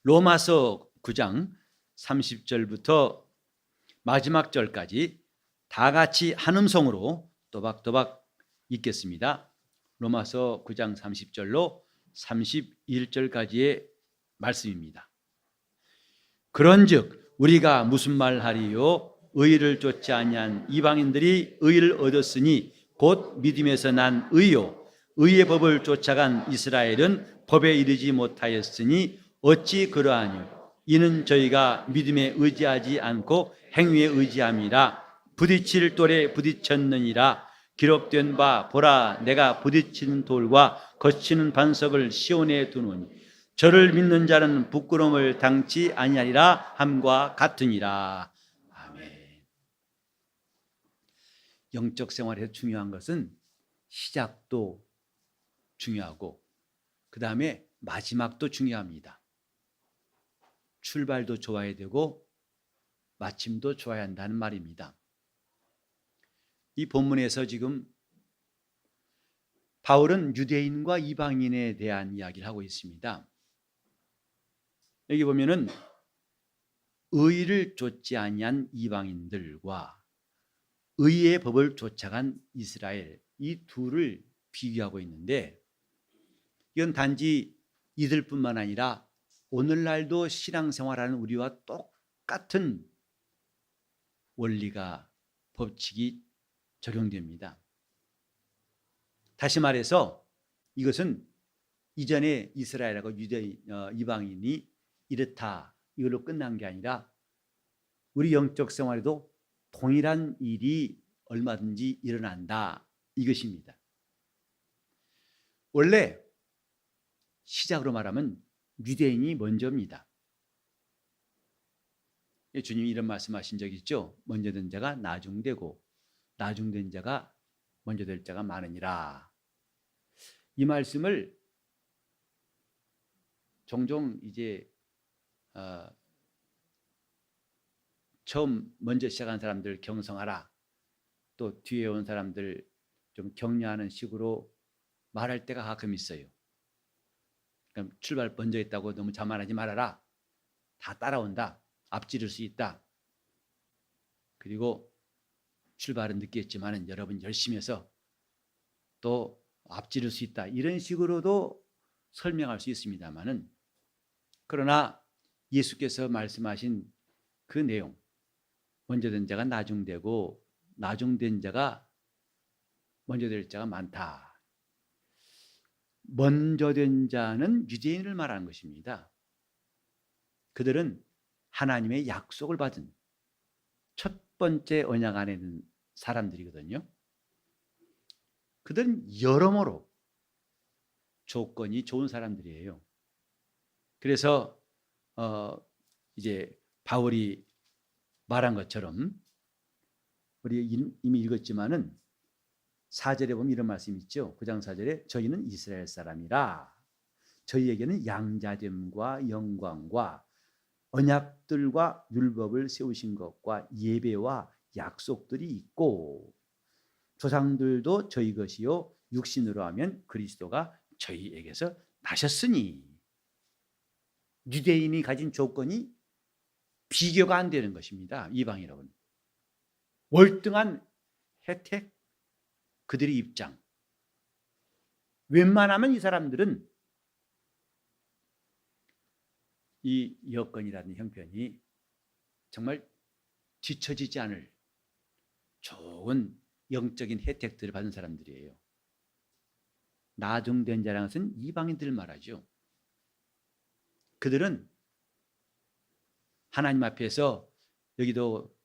로마서 9장 30절부터 마지막 절까지 다 같이 한 음성으로 또박또박 읽겠습니다. 로마서 9장 30절로 31절까지의 말씀입니다. 그런즉 우리가 무슨 말하리요? 의를 쫓지 아니한 이방인들이 의를 얻었으니 곧 믿음에서 난 의요. 의의 법을 쫓아간 이스라엘은 법에 이르지 못하였으니 어찌 그러하뇨? 이는 저희가 믿음에 의지하지 않고 행위에 의지함이라. 부딪힐 돌에 부딪혔느니라. 기록된 바 보라, 내가 부딪히는 돌과 거치는 반석을 시온에 두노니 저를 믿는 자는 부끄러움을 당치 아니하리라 함과 같으니라. 아멘. 영적 생활에서 중요한 것은 시작도 중요하고 그 다음에 마지막도 중요합니다. 출발도 좋아야 되고 마침도 좋아야 한다는 말입니다. 이 본문에서 지금 바울은 유대인과 이방인에 대한 이야기를 하고 있습니다. 여기 보면은 의를 쫓지 아니한 이방인들과 의의 법을 쫓아간 이스라엘, 이 둘을 비교하고 있는데 이건 단지 이들뿐만 아니라 오늘날도 신앙생활하는 우리와 똑같은 원리가, 법칙이 적용됩니다. 다시 말해서 이것은 이전에 이스라엘하고 이방인이 이렇다 이걸로 끝난 게 아니라 우리 영적 생활에도 동일한 일이 얼마든지 일어난다 이것입니다. 원래 시작으로 말하면 유대인이 먼저입니다. 주님이 이런 말씀하신 적 있죠. 먼저 된 자가 나중되고 나중된 자가 먼저 될 자가 많으니라. 이 말씀을 종종 이제 처음 먼저 시작한 사람들 경성하라, 또 뒤에 온 사람들 좀 격려하는 식으로 말할 때가 가끔 있어요. 그럼 출발 먼저 했다고 너무 자만하지 말아라. 다 따라온다. 앞지를 수 있다. 그리고 출발은 늦게 했지만 여러분 열심히 해서 또 앞지를 수 있다. 이런 식으로도 설명할 수 있습니다만은, 그러나 예수께서 말씀하신 그 내용, 먼저 된 자가 나중되고 나중된 자가 먼저 될 자가 많다. 먼저 된 자는 유대인을 말하는 것입니다. 그들은 하나님의 약속을 받은 첫 번째 언약 안에 있는 사람들이거든요. 그들은 여러모로 조건이 좋은 사람들이에요. 그래서 이제 바울이 말한 것처럼 우리 이미 읽었지만은 4절에 보면 이런 말씀이 있죠. 9장 4절에 저희는 이스라엘 사람이라 저희에게는 양자됨과 영광과 언약들과 율법을 세우신 것과 예배와 약속들이 있고 조상들도 저희 것이요 육신으로 하면 그리스도가 저희에게서 나셨으니, 유대인이 가진 조건이 비교가 안 되는 것입니다. 이방인하고는 월등한 혜택, 그들의 입장. 웬만하면 이 사람들은 이 여건이라는 형편이 정말 뒤처지지 않을 좋은 영적인 혜택들을 받은 사람들이에요. 나중된 자라는 것은 이방인들을 말하죠. 그들은 하나님 앞에서 여기도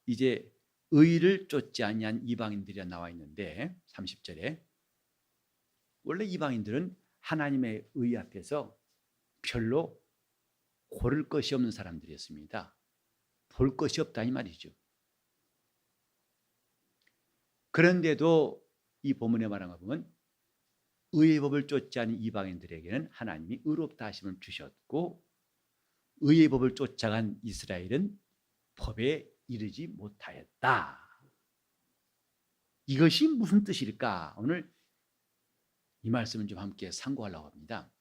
이제 의를 쫓지 아니한 이방인들이 나와 있는데 30절에 원래 이방인들은 하나님의 의 앞에서 별로 고를 것이 없는 사람들이었습니다. 볼 것이 없다 이 말이죠. 그런데도 이 본문에 말한 거 보면 의의 법을 쫓지 않은 이방인들에게는 하나님이 의롭다 하심을 주셨고 의의 법을 쫓아간 이스라엘은 법에 이르지 못하였다. 이것이 무슨 뜻일까? 오늘 이 말씀을 좀 함께 상고하려고 합니다.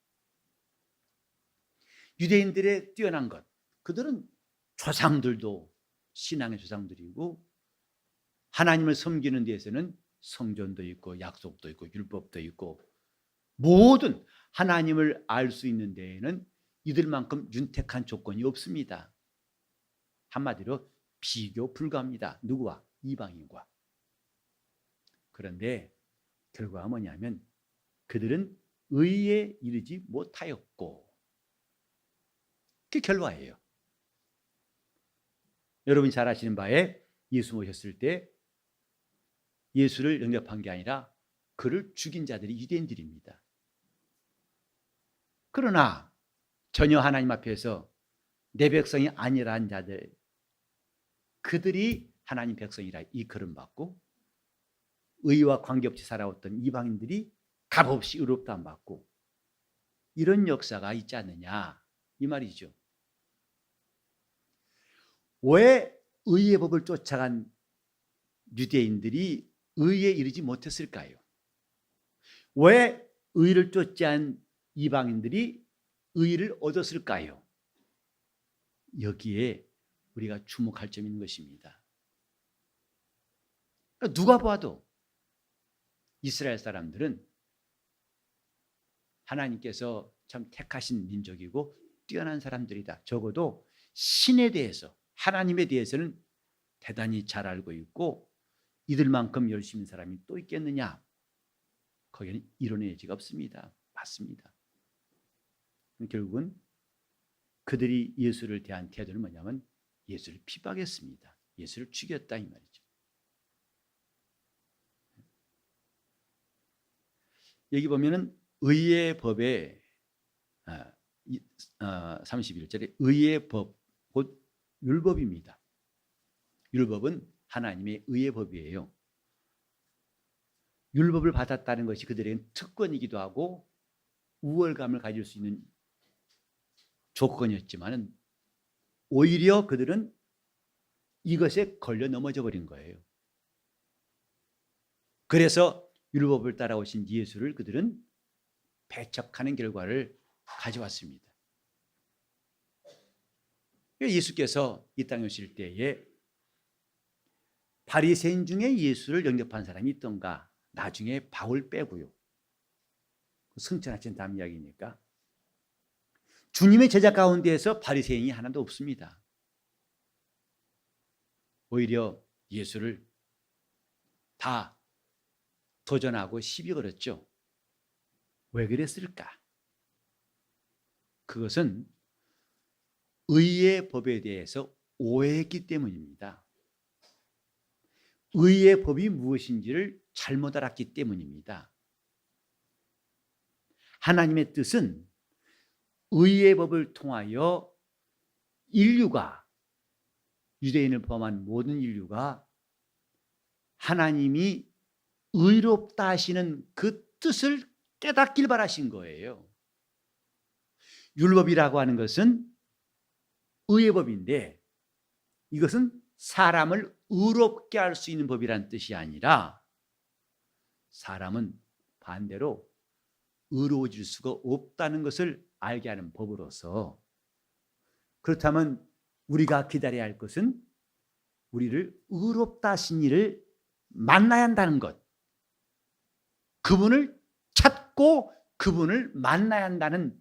유대인들의 뛰어난 것, 그들은 조상들도 신앙의 조상들이고 하나님을 섬기는 데에서는 성전도 있고 약속도 있고 율법도 있고 모든 하나님을 알 수 있는 데에는 이들만큼 윤택한 조건이 없습니다. 한마디로 비교 불가합니다. 누구와? 이방인과. 그런데 결과가 뭐냐면 그들은 의에 이르지 못하였고, 그게 결과예요. 여러분이 잘 아시는 바에 예수 모셨을 때 예수를 영접한 게 아니라 그를 죽인 자들이 유대인들입니다. 그러나 전혀 하나님 앞에서 내 백성이 아니라는 자들, 그들이 하나님 백성이라 이 걸음받고 의와 관계없이 살아왔던 이방인들이 값없이 의롭다 안 받고 이런 역사가 있지 않느냐 이 말이죠. 왜 의의 법을 쫓아간 유대인들이 의에 이르지 못했을까요? 왜 의를 쫓지 않은 이방인들이 의를 얻었을까요? 여기에 우리가 주목할 점이 있는 것입니다. 누가 봐도 이스라엘 사람들은 하나님께서 참 택하신 민족이고 뛰어난 사람들이다. 적어도 신에 대해서, 하나님에 대해서는 대단히 잘 알고 있고 이들만큼 열심히 사람이 또 있겠느냐? 거기에는 이론의 여지가 없습니다. 맞습니다. 결국은 그들이 예수를 대한 태도는 뭐냐면 예수를 핍박했습니다. 예수를 죽였다 이 말이죠. 여기 보면은 의의 법에 31절에 의의 법, 곧 율법입니다. 율법은 하나님의 의의 법이에요. 율법을 받았다는 것이 그들에겐 특권이기도 하고 우월감을 가질 수 있는 조건이었지만 오히려 그들은 이것에 걸려 넘어져 버린 거예요. 그래서 율법을 따라오신 예수를 그들은 배척하는 결과를 가져왔습니다. 예수께서 이 땅에 오실 때에 바리새인 중에 예수를 영접한 사람이 있던가? 나중에 바울 빼고요. 승천하신 다음 이야기니까. 주님의 제자 가운데에서 바리새인이 하나도 없습니다. 오히려 예수를 다 도전하고 시비 걸었죠. 왜 그랬을까? 그것은 의의 법에 대해서 오해했기 때문입니다. 의의 법이 무엇인지를 잘못 알았기 때문입니다. 하나님의 뜻은 의의 법을 통하여 인류가, 유대인을 포함한 모든 인류가 하나님이 의롭다 하시는 그 뜻을 깨닫길 바라신 거예요. 율법이라고 하는 것은 의의 법인데 이것은 사람을 의롭게 할 수 있는 법이란 뜻이 아니라 사람은 반대로 의로워질 수가 없다는 것을 알게 하는 법으로서, 그렇다면 우리가 기다려야 할 것은 우리를 의롭다 하신 이를 만나야 한다는 것, 그분을 찾고 그분을 만나야 한다는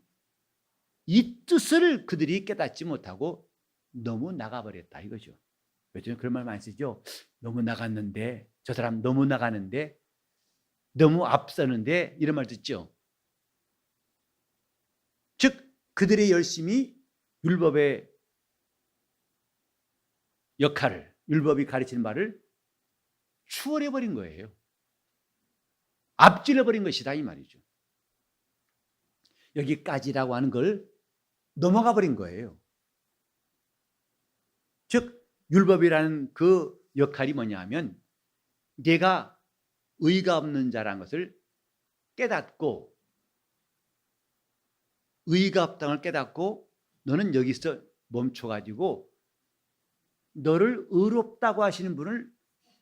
이 뜻을 그들이 깨닫지 못하고 너무 나가버렸다 이거죠. 요즘 그런 말 많이 쓰죠. 너무 나갔는데, 저 사람 너무 나가는데, 너무 앞서는데, 이런 말 듣죠. 즉 그들의 열심이 율법의 역할을, 율법이 가르치는 말을 추월해버린 거예요. 앞질러버린 것이다 이 말이죠. 여기까지라고 하는 걸 넘어가 버린 거예요. 즉 율법이라는 그 역할이 뭐냐 하면 내가 의가 없는 자라는 것을 깨닫고, 의가 없다는 걸 깨닫고 너는 여기서 멈춰가지고 너를 의롭다고 하시는 분을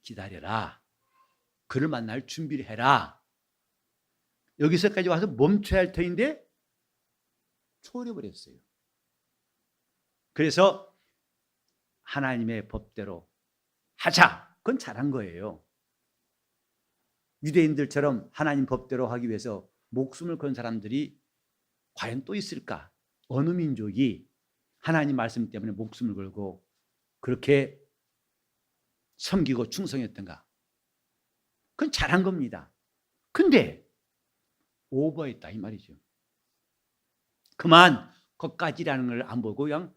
기다려라. 그를 만날 준비를 해라. 여기서까지 와서 멈춰야 할 터인데 초월해버렸어요. 그래서 하나님의 법대로 하자. 그건 잘한 거예요. 유대인들처럼 하나님 법대로 하기 위해서 목숨을 건 사람들이 과연 또 있을까? 어느 민족이 하나님 말씀 때문에 목숨을 걸고 그렇게 섬기고 충성했던가? 그건 잘한 겁니다. 근데 오버했다 이 말이죠. 그만 거기까지라는 걸 안 보고 그냥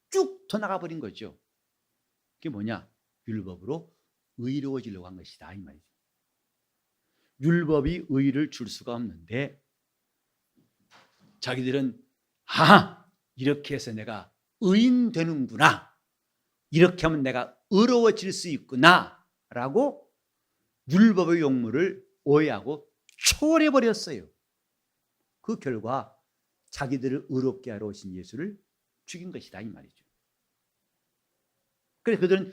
쭉 더 나가버린 거죠. 그게 뭐냐? 율법으로 의로워지려고 한 것이다 이 말이죠. 율법이 의를 줄 수가 없는데 자기들은 이렇게 해서 내가 의인 되는구나, 이렇게 하면 내가 의로워질 수 있구나 라고 율법의 용무를 오해하고 초월해버렸어요. 그 결과 자기들을 의롭게 하러 오신 예수를 죽인 것이다 이 말이죠. 그래서 그들은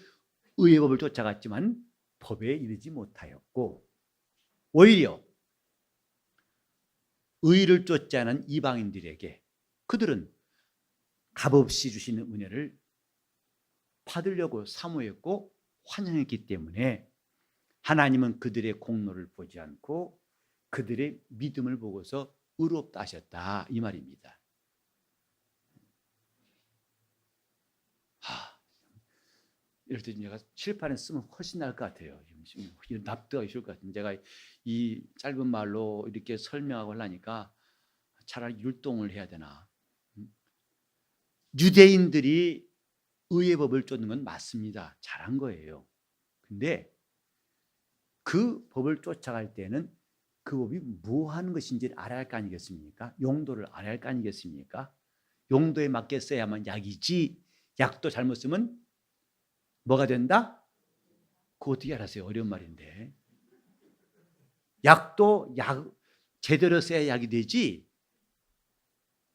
의의 법을 쫓아갔지만 법에 이르지 못하였고 오히려 의를 쫓지 않은 이방인들에게 그들은 값없이 주시는 은혜를 받으려고 사모했고 환영했기 때문에 하나님은 그들의 공로를 보지 않고 그들의 믿음을 보고서 의롭다 하셨다 이 말입니다. 이럴 때 제가 칠판에 쓰면 훨씬 나을 것 같아요. 이런 납득하기 쉬울 것 같은데 제가 이 짧은 말로 이렇게 설명하고 하려니까 차라리 율동을 해야 되나. 유대인들이 의의 법을 쫓는 건 맞습니다. 잘한 거예요. 근데 그 법을 쫓아갈 때는 그 법이 뭐 하는 것인지를 알아야 할 거 아니겠습니까? 용도를 알아야 할 거 아니겠습니까? 용도에 맞게 써야만 약이지, 약도 잘못 쓰면 뭐가 된다? 그거 어떻게 알았어요? 어려운 말인데. 약도 제대로 써야 약이 되지,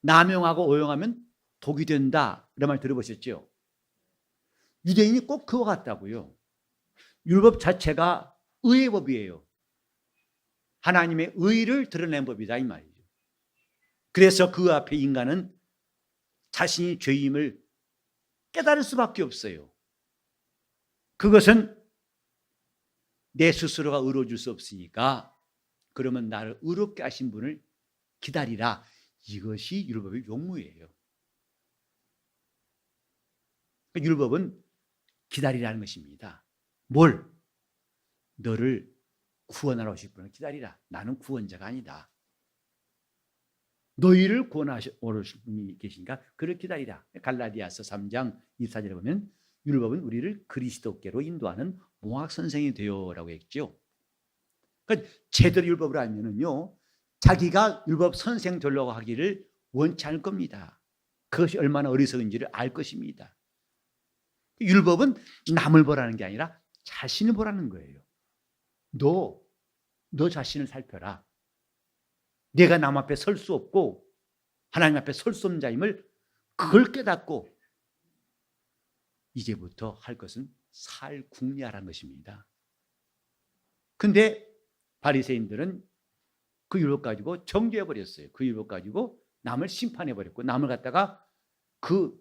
남용하고 오용하면 독이 된다 이런 말 들어보셨죠? 유대인이 꼭 그거 같다고요. 율법 자체가 의의 법이에요. 하나님의 의를 드러낸 법이다 이 말이죠. 그래서 그 앞에 인간은 자신이 죄임을 깨달을 수밖에 없어요. 그것은 내 스스로가 의로워질 수 없으니까 그러면 나를 의롭게 하신 분을 기다리라. 이것이 율법의 용무예요. 율법은 기다리라는 것입니다. 뭘? 너를 구원하러 오실 분을 기다리라. 나는 구원자가 아니다. 너희를 구원하러 오실 분이 계시니까 그를 기다리라. 갈라디아서 3장 24절에 보면 율법은 우리를 그리스도께로 인도하는 몽학선생이 되어라고 했죠. 그러니까 제대로 율법을 알면은요, 자기가 율법 선생 되려고 하기를 원치 않을 겁니다. 그것이 얼마나 어리석은지를 알 것입니다. 율법은 남을 보라는 게 아니라 자신을 보라는 거예요. 너 자신을 살펴라. 내가 남 앞에 설 수 없고 하나님 앞에 설 수 없는 자임을 그걸 깨닫고 이제부터 할 것은 살궁리하라는 것입니다. 근데 바리새인들은 그 율법 가지고 정죄해버렸어요. 그 율법 가지고 남을 심판해버렸고 남을 갖다가 그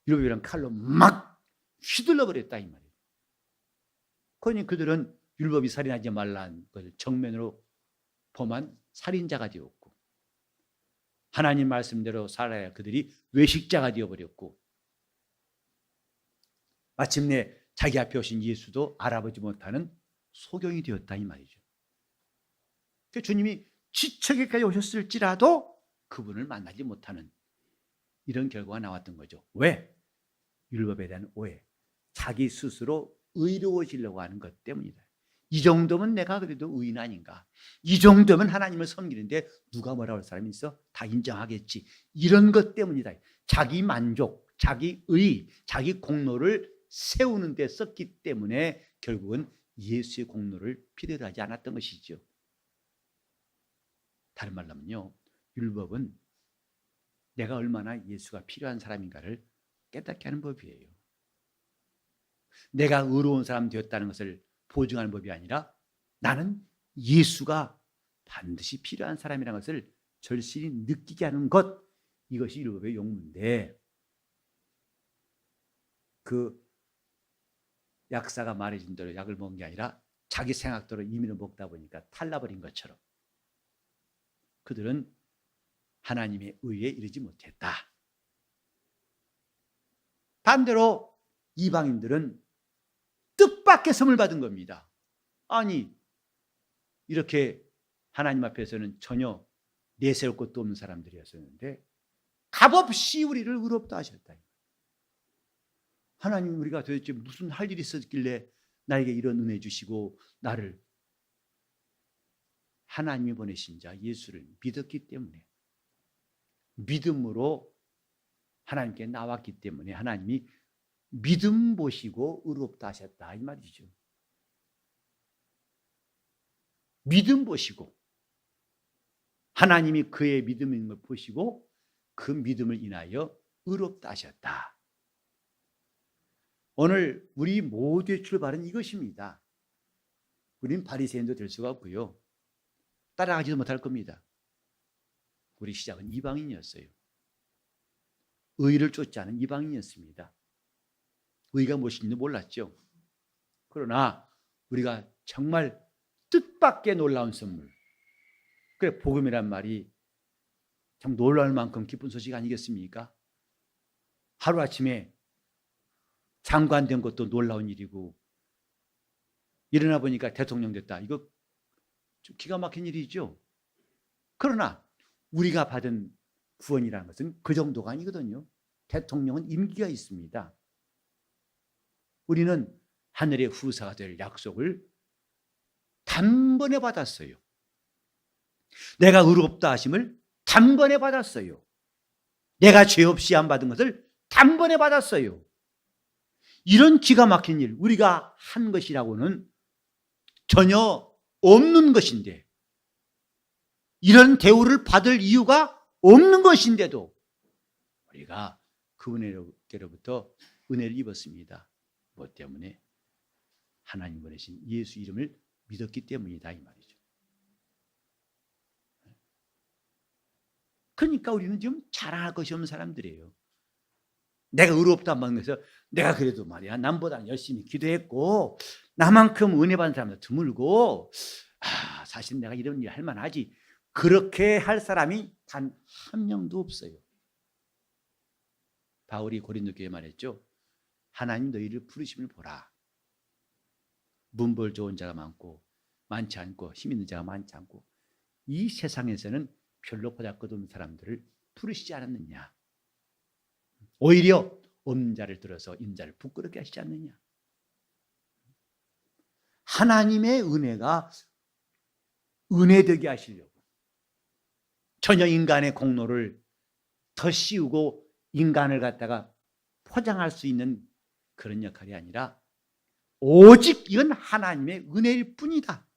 율법이란 칼로 막 휘둘러버렸다 이 말이에요. 그러니 그들은 율법이 살인하지 말라는 것을 정면으로 범한 살인자가 되었고 하나님 말씀대로 살아야 그들이 외식자가 되어버렸고 마침내 자기 앞에 오신 예수도 알아보지 못하는 소경이 되었다 이 말이죠. 그러니까 주님이 지척에까지 오셨을지라도 그분을 만나지 못하는 이런 결과가 나왔던 거죠. 왜? 율법에 대한 오해. 자기 스스로 의로워지려고 하는 것 때문이다. 이 정도면 내가 그래도 의인 아닌가? 이 정도면 하나님을 섬기는데 누가 뭐라고 할 사람이 있어? 다 인정하겠지. 이런 것 때문이다. 자기 만족, 자기 의, 자기 공로를 세우는 데 썼기 때문에 결국은 예수의 공로를 필요로 하지 않았던 것이죠. 다른 말로 하면요, 율법은 내가 얼마나 예수가 필요한 사람인가를 깨닫게 하는 법이에요. 내가 의로운 사람 되었다는 것을 보증하는 법이 아니라 나는 예수가 반드시 필요한 사람이라는 것을 절실히 느끼게 하는 것, 이것이 율법의 용무인데 그 약사가 말해준 대로 약을 먹은 게 아니라 자기 생각대로 임의로 먹다 보니까 탈나버린 것처럼 그들은 하나님의 의에 이르지 못했다. 반대로 이방인들은 뜻밖의 선물 받은 겁니다. 아니, 이렇게 하나님 앞에서는 전혀 내세울 것도 없는 사람들이었었는데 값없이 우리를 의롭다 하셨다. 하나님, 우리가 도대체 무슨 할 일이 있었길래 나에게 이런 은혜 주시고 나를 하나님이 보내신 자 예수를 믿었기 때문에, 믿음으로 하나님께 나왔기 때문에 하나님이 믿음 보시고 의롭다 하셨다 이 말이죠. 믿음 보시고 하나님이 그의 믿음인 걸 보시고 그 믿음을 인하여 의롭다 하셨다. 오늘 우리 모두의 출발은 이것입니다. 우리는 바리새인도 될 수가 없고요, 따라가지도 못할 겁니다. 우리 시작은 이방인이었어요. 의를 쫓지 않은 이방인이었습니다. 의가 무엇인지 몰랐죠. 그러나 우리가 정말 뜻밖의 놀라운 선물, 그래 복음이란 말이 참 놀라울 만큼 기쁜 소식 아니겠습니까? 하루아침에 장관된 것도 놀라운 일이고 일어나 보니까 대통령 됐다. 이거 좀 기가 막힌 일이죠. 그러나 우리가 받은 구원이라는 것은 그 정도가 아니거든요. 대통령은 임기가 있습니다. 우리는 하늘의 후사가 될 약속을 단번에 받았어요. 내가 의롭다 하심을 단번에 받았어요. 내가 죄 없이 안 받은 것을 단번에 받았어요. 이런 기가 막힌 일, 우리가 한 것이라고는 전혀 없는 것인데, 이런 대우를 받을 이유가 없는 것인데도 우리가 그 은혜로부터 은혜를 입었습니다. 무엇 때문에? 하나님 보내신 예수 이름을 믿었기 때문이다 이 말이죠. 그러니까 우리는 지금 자랑할 것이 없는 사람들이에요. 내가 의롭다 안 받는 것에서 내가 그래도 말이야 남보다 열심히 기도했고 나만큼 은혜 받은 사람도 드물고 사실 내가 이런 일 할 만하지, 그렇게 할 사람이 단 한 명도 없어요. 바울이 고린도 교회에 말했죠. 하나님 너희를 부르심을 보라. 문벌 좋은 자가 많지 않고 힘 있는 자가 많지 않고 이 세상에서는 별로 보잘것없는 사람들을 부르시지 않았느냐. 오히려 없는 자를 들어서 있는 자를 부끄럽게 하시지 않느냐. 하나님의 은혜가 은혜되게 하시려고 전혀 인간의 공로를 더 씌우고 인간을 갖다가 포장할 수 있는 그런 역할이 아니라 오직 이건 하나님의 은혜일 뿐이다.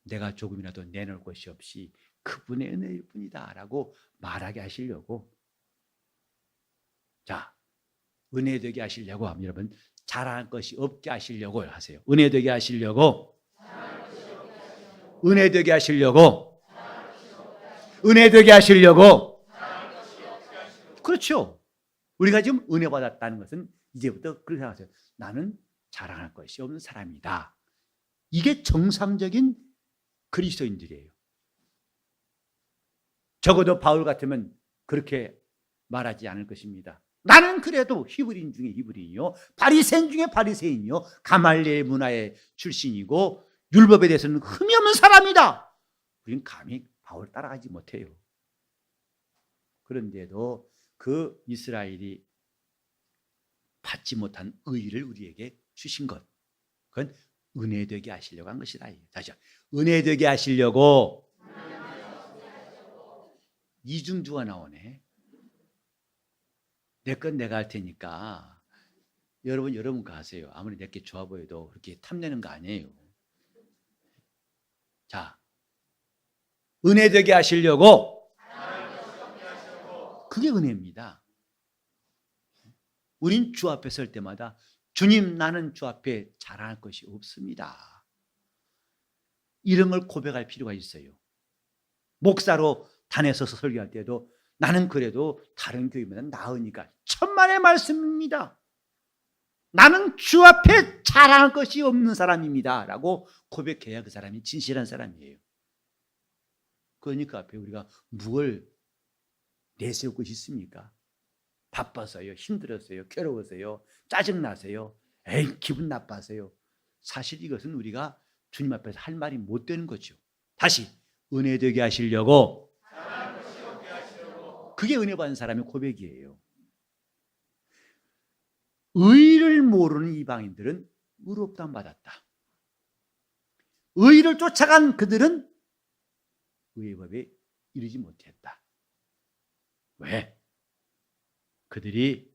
내가 조금이라도 내놓을 것이 없이 그분의 은혜일 뿐이다 라고 말하게 하시려고, 자, 은혜 되게 하시려고 하면 여러분 자랑할 것이 없게 하시려고 하세요. 은혜 되게 하시려고, 은혜 되게 하시려고, 은혜 되게 하시려고. 그렇죠. 우리가 지금 은혜 받았다는 것은 이제부터 그렇게 생각하세요. 나는 자랑할 것이 없는 사람이다. 이게 정상적인 그리스도인들이에요. 적어도 바울 같으면 그렇게 말하지 않을 것입니다. 나는 그래도 히브리인 중에 히브리인이요, 바리새인 중에 바리새인이요, 가말리엘 문화의 출신이고 율법에 대해서는 흠이 없는 사람이다. 우리는 감히 바울 따라가지 못해요. 그런데도 그 이스라엘이 받지 못한 의를 우리에게 주신 것, 그건 은혜 되게 하시려고 한 것이다. 다시 은혜 되게 하시려고. 이중주가 나오네. 내 건 내가 할 테니까 여러분 거 하세요. 아무리 내게 좋아 보여도 그렇게 탐내는 거 아니에요. 자, 은혜 되게 하시려고. 그게 은혜입니다. 우린 주 앞에 설 때마다 주님, 나는 주 앞에 자랑할 것이 없습니다. 이런 걸 고백할 필요가 있어요. 목사로 단에 서서 설교할 때도 나는 그래도 다른 교회보다 나으니까, 천만의 말씀입니다. 나는 주 앞에 자랑할 것이 없는 사람입니다 라고 고백해야 그 사람이 진실한 사람이에요. 그러니 그 앞에 우리가 뭘 내세울 것이 있습니까? 바빠서요, 힘들었어요, 괴로워서요, 짜증나세요, 에이 기분 나빠서요. 사실 이것은 우리가 주님 앞에서 할 말이 못 되는 거죠. 다시 은혜 되게 하시려고, 그게 은혜 받은 사람의 고백이에요. 의를 모르는 이방인들은 의롭다함 받았다. 의를 쫓아간 그들은 의의 법에 이르지 못했다. 왜? 그들이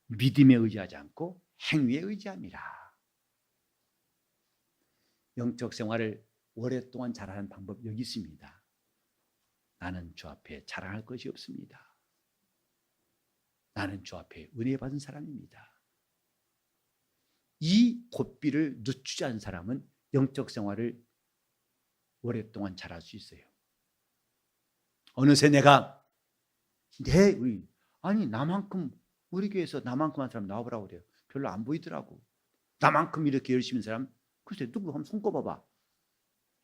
믿음에 의지하지 않고 행위에 의지함이라. 영적 생활을 오랫동안 잘하는 방법 여기 있습니다. 나는 주 앞에 자랑할 것이 없습니다. 나는 주 앞에 은혜 받은 사람입니다. 이 고삐를 늦추지 않은 사람은 영적 생활을 오랫동안 잘할 수 있어요. 어느새 내가 아니 나만큼 우리 교회에서 나만큼 한 사람 나와보라고 그래요. 별로 안 보이더라고. 나만큼 이렇게 열심히 한 사람 글쎄 누구 한번 손꼽아봐.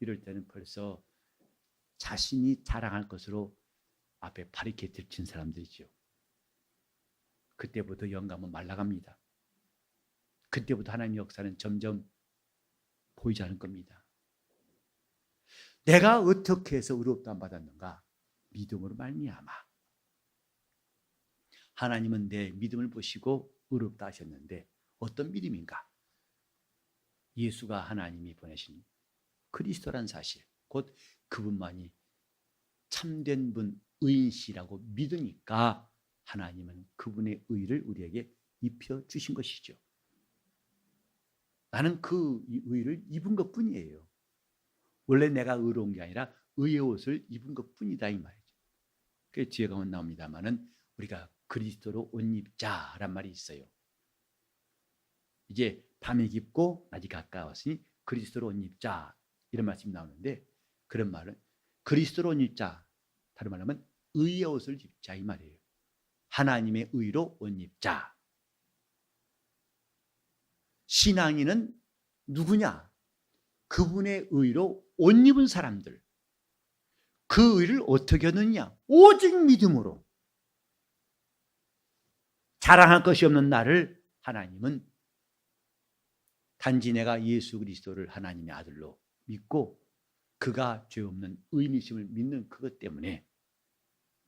이럴 때는 벌써 자신이 자랑할 것으로 앞에 바리케이트를 친 사람들이죠. 그때부터 영감은 말라갑니다. 그때부터 하나님의 역사는 점점 보이지 않을 겁니다. 내가 어떻게 해서 의롭다함 받았는가? 믿음으로 말미암아. 하나님은 내 믿음을 보시고 의롭다 하셨는데 어떤 믿음인가? 예수가 하나님이 보내신 그리스도란 사실, 곧 그분만이 참된 분, 의인시라고 믿으니까 하나님은 그분의 의를 우리에게 입혀주신 것이죠. 나는 그 의를 입은 것뿐이에요. 원래 내가 의로운 게 아니라 의의 옷을 입은 것뿐이다 이 말이죠. 그 뒤에 가면 나옵니다마는 우리가 그리스도로 옷 입자란 말이 있어요. 이제 밤이 깊고 낮이 가까웠으니 그리스도로 옷 입자 이런 말씀이 나오는데, 그런 말은 그리스도로 옷 입자, 다른 말로 하면 의의 옷을 입자 이 말이에요. 하나님의 의로 옷 입자. 신앙인은 누구냐? 그분의 의로 옷 입은 사람들. 그 의를 어떻게 얻느냐? 오직 믿음으로. 자랑할 것이 없는 나를 하나님은 단지 내가 예수 그리스도를 하나님의 아들로 믿고 그가 죄 없는 의인이심을 믿는 그것 때문에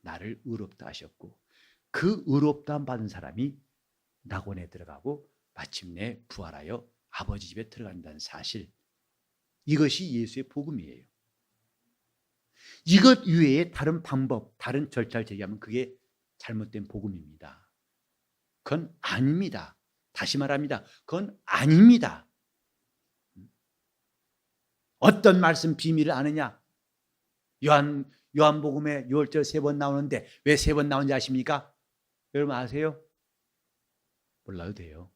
나를 의롭다 하셨고, 그 의롭다함 받은 사람이 낙원에 들어가고 마침내 부활하여 아버지 집에 들어간다는 사실, 이것이 예수의 복음이에요. 이것 이외에 다른 방법, 다른 절차를 제기하면 그게 잘못된 복음입니다. 그건 아닙니다. 다시 말합니다. 그건 아닙니다. 어떤 말씀 비밀을 아느냐? 요한복음에 6절 3번 나오는데 왜 3번 나오는지 아십니까? 여러분 아세요? 몰라도 돼요.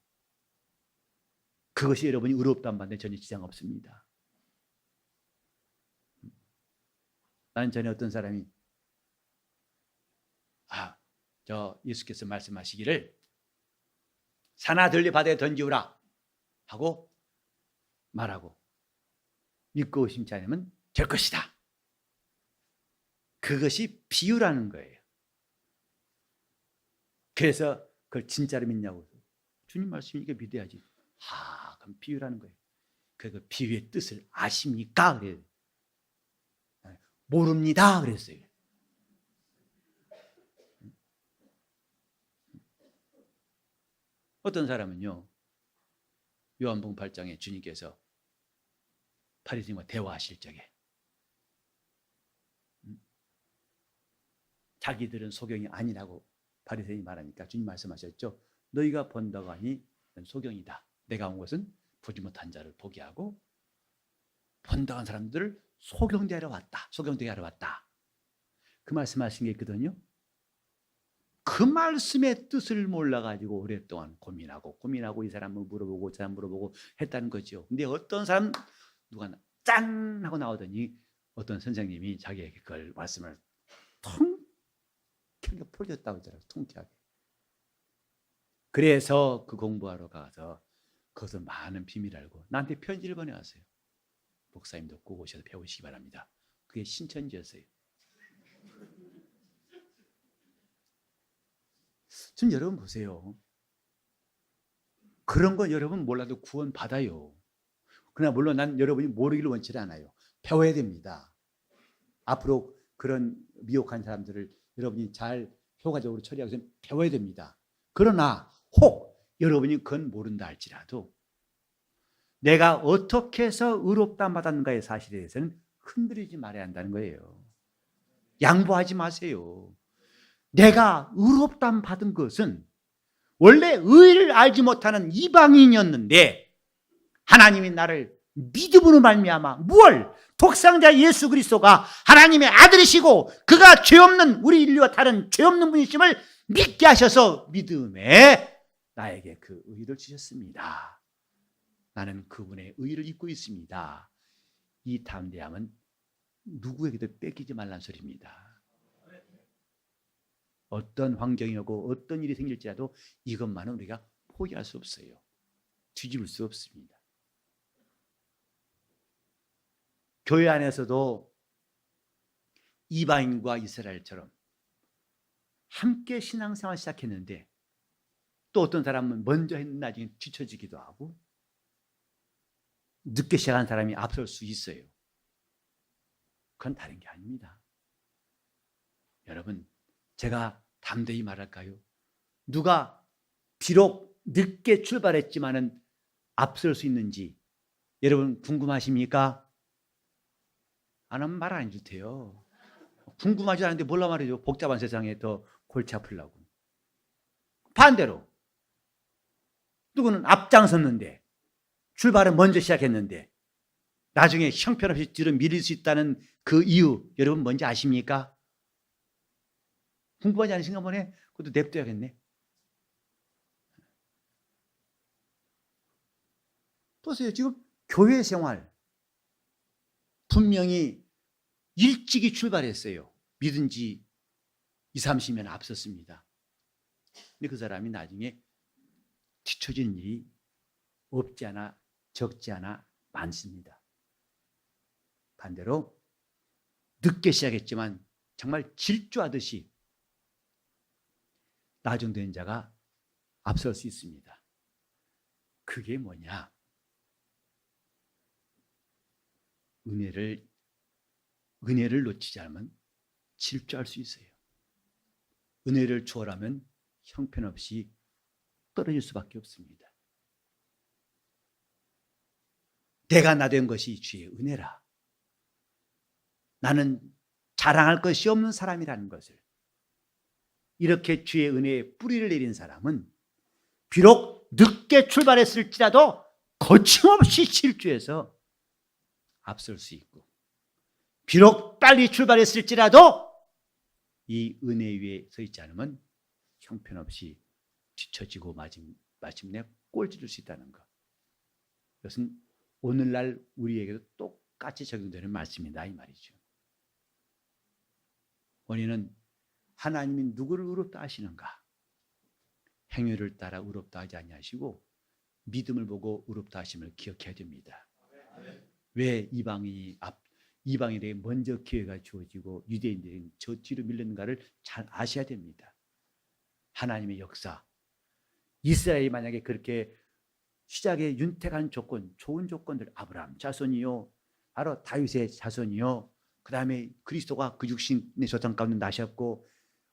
그것이 여러분이 의롭다함 받는 데 전혀 지장 없습니다. 나는 전에 어떤 사람이 예수께서 말씀하시기를 산아 들리 바다에 던지우라 하고 말하고 믿고 의심치 않으면 될 것이다. 그것이 비유라는 거예요. 그래서 그걸 진짜로 믿냐고. 주님 말씀이니까 믿어야지. 그럼 비유라는 거예요. 그 비유의 뜻을 아십니까? 그래요. 모릅니다. 그랬어요. 어떤 사람은요, 요한복음 8장에 주님께서 바리새인과 대화하실 적에 자기들은 소경이 아니라고 바리새인이 말하니까 주님 말씀하셨죠. 너희가 본다고 하니 소경이다. 내가 온 것은 보지 못한 자를 보게 하고 본다고 한 사람들을 소경되게 하러 왔다. 소경되게 하러 왔다. 그 말씀하신 게 있거든요. 그 말씀의 뜻을 몰라가지고 오랫동안 고민하고 이 사람을 물어보고 저 사람 물어보고 했다는 거죠. 근데 어떤 사람 누가 짠 하고 나오더니 어떤 선생님이 자기에게 그걸 말씀을 통쾌하게 풀어줬다고 하더라고요. 통쾌하게. 그래서 그 공부하러 가서 거기서 많은 비밀 알고 나한테 편지를 보내왔어요. 목사님도 꼭 오셔서 배우시기 바랍니다. 그게 신천지였어요. 지금 여러분 보세요. 그런 거 여러분 몰라도 구원 받아요. 그러나 물론 난 여러분이 모르기를 원치 않아요. 배워야 됩니다. 앞으로 그런 미혹한 사람들을 여러분이 잘 효과적으로 처리하기 위해서 배워야 됩니다. 그러나 혹 여러분이 그건 모른다 할지라도 내가 어떻게 해서 의롭다 받았는가의 사실에 대해서는 흔들리지 말아야 한다는 거예요. 양보하지 마세요. 내가 의롭다 받은 것은 원래 의를 알지 못하는 이방인이었는데 하나님이 나를 믿음으로 말미암아 무얼 독생자 예수 그리스도가 하나님의 아들이시고 그가 죄 없는 우리 인류와 다른 죄 없는 분이심을 믿게 하셔서 믿음에 나에게 그 의를 주셨습니다. 나는 그분의 의를 입고 있습니다. 이 담대함은 누구에게도 뺏기지 말란 소리입니다. 어떤 환경이 오고 어떤 일이 생길지라도 이것만은 우리가 포기할 수 없어요. 뒤집을 수 없습니다. 교회 안에서도 이방인과 이스라엘처럼 함께 신앙생활 시작했는데 또 어떤 사람은 먼저 했는데 나중에 뒤처지기도 하고 늦게 시작한 사람이 앞설 수 있어요. 그건 다른 게 아닙니다. 여러분, 제가 담대히 말할까요? 누가 비록 늦게 출발했지만은 앞설 수 있는지 여러분 궁금하십니까? 안 하면 말 안 해도 돼요. 궁금하지 않은데 몰라 말이죠. 복잡한 세상에 더 골치 아프려고. 반대로 누구는 앞장섰는데 출발을 먼저 시작했는데 나중에 형편없이 뒤로 밀릴 수 있다는 그 이유 여러분 뭔지 아십니까? 궁금하지 않으신가 보네. 그것도 냅둬야겠네. 보세요. 지금 교회 생활 분명히 일찍이 출발했어요. 믿은 지 20, 30년 앞섰습니다. 근데 그 사람이 나중에 뒤처지는 일이 없지 않아 적지 않아 많습니다. 반대로 늦게 시작했지만 정말 질주하듯이 나중된 자가 앞설 수 있습니다. 그게 뭐냐? 은혜를 놓치지 않으면 질주할 수 있어요. 은혜를 추월하면 형편없이 떨어질 수밖에 없습니다. 내가 나 된 것이 주의 은혜라. 나는 자랑할 것이 없는 사람이라는 것을 이렇게 주의 은혜에 뿌리를 내린 사람은 비록 늦게 출발했을지라도 거침없이 질주해서 앞설 수 있고 비록 빨리 출발했을지라도 이 은혜 위에 서 있지 않으면 형편없이 뒤처지고 마침내 꼴찌를 수 있다는 것. 이것은 오늘날 우리에게도 똑같이 적용되는 말씀이다 이 말이죠. 원인은 하나님이 누구를 의롭다 하시는가? 행위를 따라 의롭다 하지 아니하시고 믿음을 보고 의롭다 하심을 기억해야 됩니다. 왜 이방인에게 먼저 기회가 주어지고 유대인들이 저 뒤로 밀렸는가를 잘 아셔야 됩니다. 하나님의 역사, 이스라엘이 만약에 그렇게 시작에 윤택한 조건, 좋은 조건들, 아브라함 자손이요, 바로 다윗의 자손이요, 그 다음에 그리스도가 그 육신의 조상 가운데 나셨고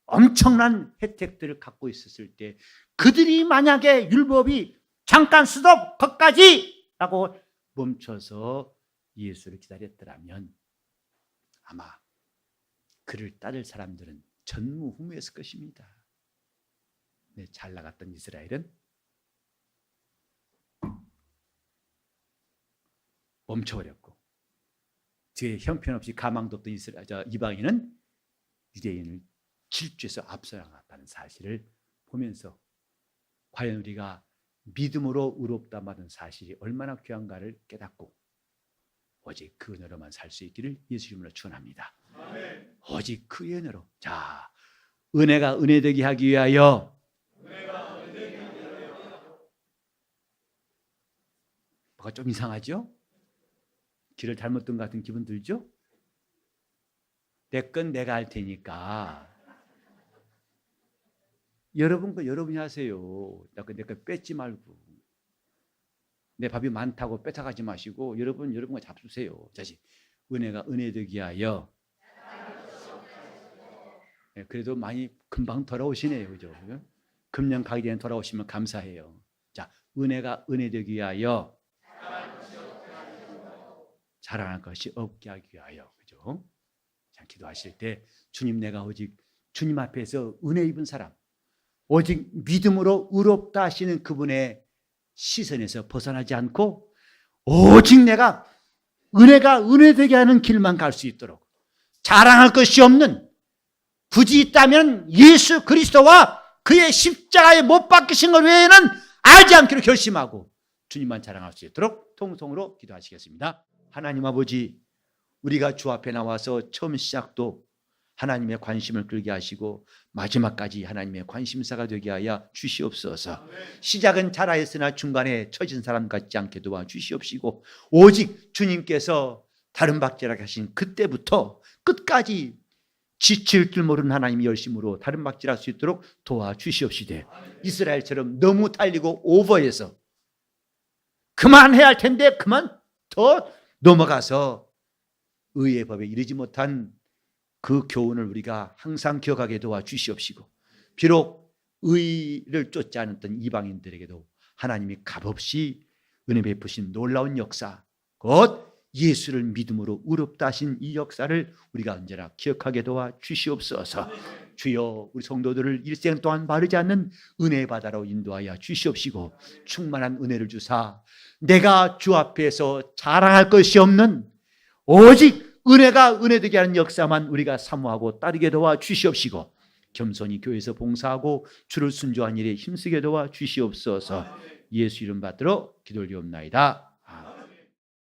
엄청난 혜택들을 갖고 있었을 때 그들이 만약에 율법이 잠깐 스톱 거기까지 라고 멈춰서 예수를 기다렸더라면 아마 그를 따를 사람들은 전무후무했을 것입니다. 네, 잘 나갔던 이스라엘은 멈춰버렸고 뒤에 형편없이 가망도 없던 이방인은 유대인을 질주해서 앞서 나갔다는 사실을 보면서 과연 우리가 믿음으로 의롭다 받은 사실이 얼마나 귀한가를 깨닫고 오직 그 은혜로만 살 수 있기를 예수 이름으로 축원합니다. 오직 그 은혜로. 자, 은혜가 은혜되게 하기 위하여 그거 좀 이상하죠? 길을 잘못 든 것 같은 기분 들죠? 내 건 내가 할 테니까 여러분 거 여러분이 하세요. 내 거 뺏지 말고. 내 밥이 많다고 뺏어가지 마시고 여러분 거 잡수세요. 자식, 은혜가 은혜 되기 하여. 그래도 많이 금방 돌아오시네요. 그죠? 금년 가기 전에 돌아오시면 감사해요. 자, 은혜가 은혜 되기 위하여, 자랑할 것이 없게 하기 위하여. 그죠? 자, 기도하실 때 주님, 내가 오직 주님 앞에서 은혜 입은 사람, 오직 믿음으로 의롭다 하시는 그분의 시선에서 벗어나지 않고 오직 내가 은혜가 은혜 되게 하는 길만 갈 수 있도록, 자랑할 것이 없는, 굳이 있다면 예수 그리스도와 그의 십자가에 못 박히신 것 외에는 알지 않기로 결심하고 주님만 자랑할 수 있도록 통성으로 기도하시겠습니다. 하나님 아버지, 우리가 주 앞에 나와서 처음 시작도 하나님의 관심을 끌게 하시고 마지막까지 하나님의 관심사가 되게 하여 주시옵소서. 시작은 잘하였으나 중간에 처진 사람 같지 않게 도와주시옵시고 오직 주님께서 다른 박질하게 하신 그때부터 끝까지 지칠 줄 모르는 하나님의 열심으로 다른 박질할 수 있도록 도와주시옵시되, 이스라엘처럼 너무 달리고 오버해서 그만해야 할 텐데 그만 더 넘어가서 의의 법에 이르지 못한 그 교훈을 우리가 항상 기억하게 도와주시옵시고, 비록 의를 쫓지 않았던 이방인들에게도 하나님이 값없이 은혜 베푸신 놀라운 역사, 곧 예수를 믿음으로 의롭다 하신 이 역사를 우리가 언제나 기억하게 도와주시옵소서. 주여, 우리 성도들을 일생 동안 바르지 않는 은혜의 바다로 인도하여 주시옵시고 충만한 은혜를 주사 내가 주 앞에서 자랑할 것이 없는 오직 은혜가 은혜되게 하는 역사만 우리가 사모하고 따르게 도와주시옵시고 겸손히 교회에서 봉사하고 주를 순종한 일에 힘쓰게 도와주시옵소서. 예수 이름 받들어 기도 올리옵나이다.